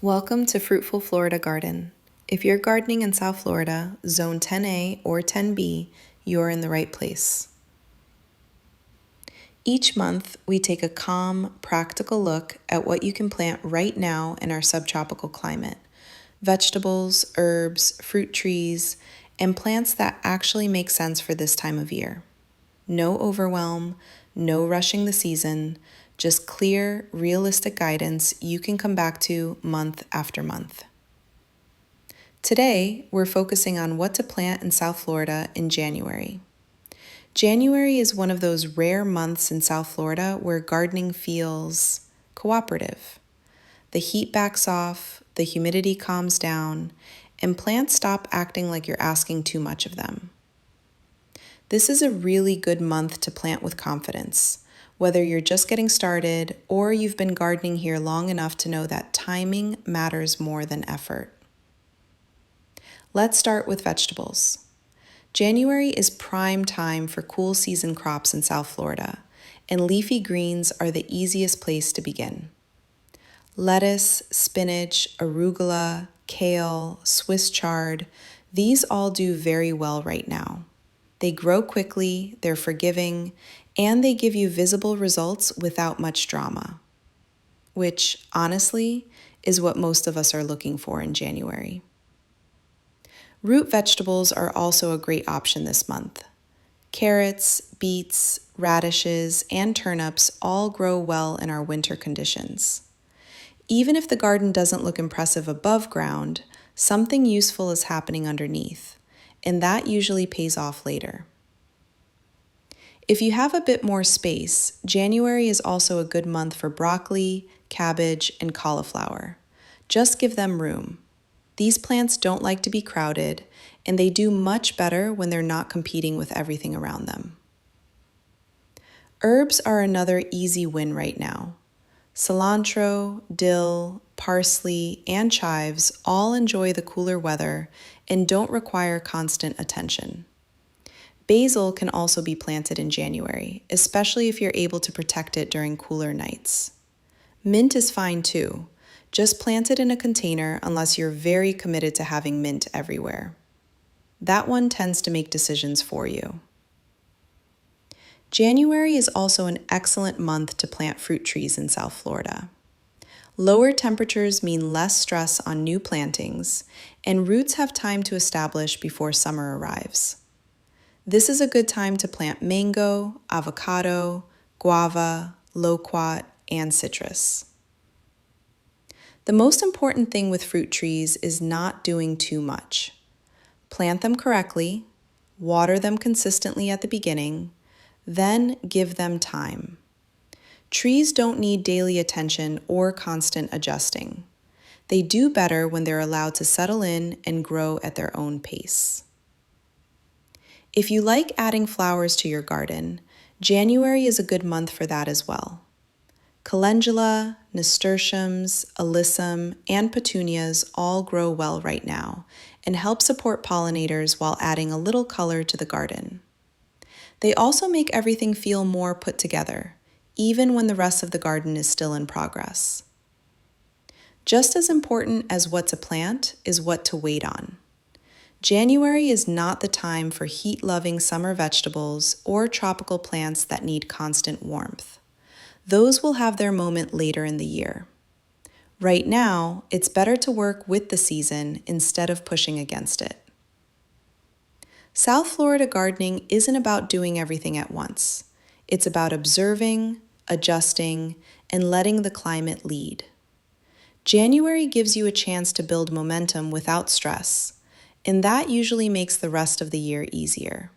Welcome to Fruitful Florida Garden. If you're gardening in South Florida, Zone 10a or 10b, you're in the right place. Each month, we take a calm, practical look at what you can plant right now in our subtropical climate. Vegetables, herbs, fruit trees, and plants that actually make sense for this time of year. No overwhelm, no rushing the season, just clear, realistic guidance you can come back to month after month. Today, we're focusing on what to plant in South Florida in January. January is one of those rare months in South Florida where gardening feels cooperative. The heat backs off, the humidity calms down, and plants stop acting like you're asking too much of them. This is a really good month to plant with confidence, whether you're just getting started or you've been gardening here long enough to know that timing matters more than effort. Let's start with vegetables. January is prime time for cool season crops in South Florida, and leafy greens are the easiest place to begin. Lettuce, spinach, arugula, kale, Swiss chard, these all do very well right now. They grow quickly, they're forgiving, and they give you visible results without much drama, which, honestly, is what most of us are looking for in January. Root vegetables are also a great option this month. Carrots, beets, radishes, and turnips all grow well in our winter conditions. Even if the garden doesn't look impressive above ground, something useful is happening underneath, and that usually pays off later. If you have a bit more space, January is also a good month for broccoli, cabbage, and cauliflower. Just give them room. These plants don't like to be crowded, and they do much better when they're not competing with everything around them. Herbs are another easy win right now. Cilantro, dill, parsley, and chives all enjoy the cooler weather and don't require constant attention. Basil can also be planted in January, especially if you're able to protect it during cooler nights. Mint is fine too. Just plant it in a container unless you're very committed to having mint everywhere. That one tends to make decisions for you. January is also an excellent month to plant fruit trees in South Florida. Lower temperatures mean less stress on new plantings, and roots have time to establish before summer arrives. This is a good time to plant mango, avocado, guava, loquat, and citrus. The most important thing with fruit trees is not doing too much. Plant them correctly, water them consistently at the beginning, then give them time. Trees don't need daily attention or constant adjusting. They do better when they're allowed to settle in and grow at their own pace. If you like adding flowers to your garden, January is a good month for that as well. Calendula, nasturtiums, alyssum, and petunias all grow well right now and help support pollinators while adding a little color to the garden. They also make everything feel more put together, even when the rest of the garden is still in progress. Just as important as what to plant is what to wait on. January is not the time for heat-loving summer vegetables or tropical plants that need constant warmth. Those will have their moment later in the year. Right now, it's better to work with the season instead of pushing against it. South Florida gardening isn't about doing everything at once. It's about observing, adjusting, and letting the climate lead. January gives you a chance to build momentum without stress, and that usually makes the rest of the year easier.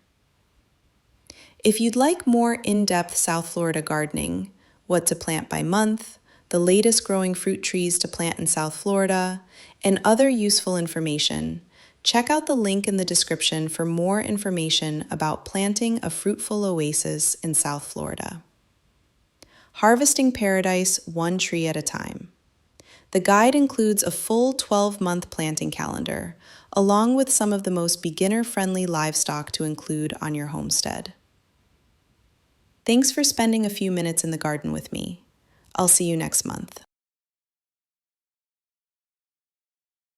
If you'd like more in-depth South Florida gardening, what to plant by month, the latest growing fruit trees to plant in South Florida, and other useful information, check out the link in the description for more information about planting a fruitful oasis in South Florida. Harvesting paradise one tree at a time. The guide includes a full 12-month planting calendar, along with some of the most beginner-friendly livestock to include on your homestead. Thanks for spending a few minutes in the garden with me. I'll see you next month.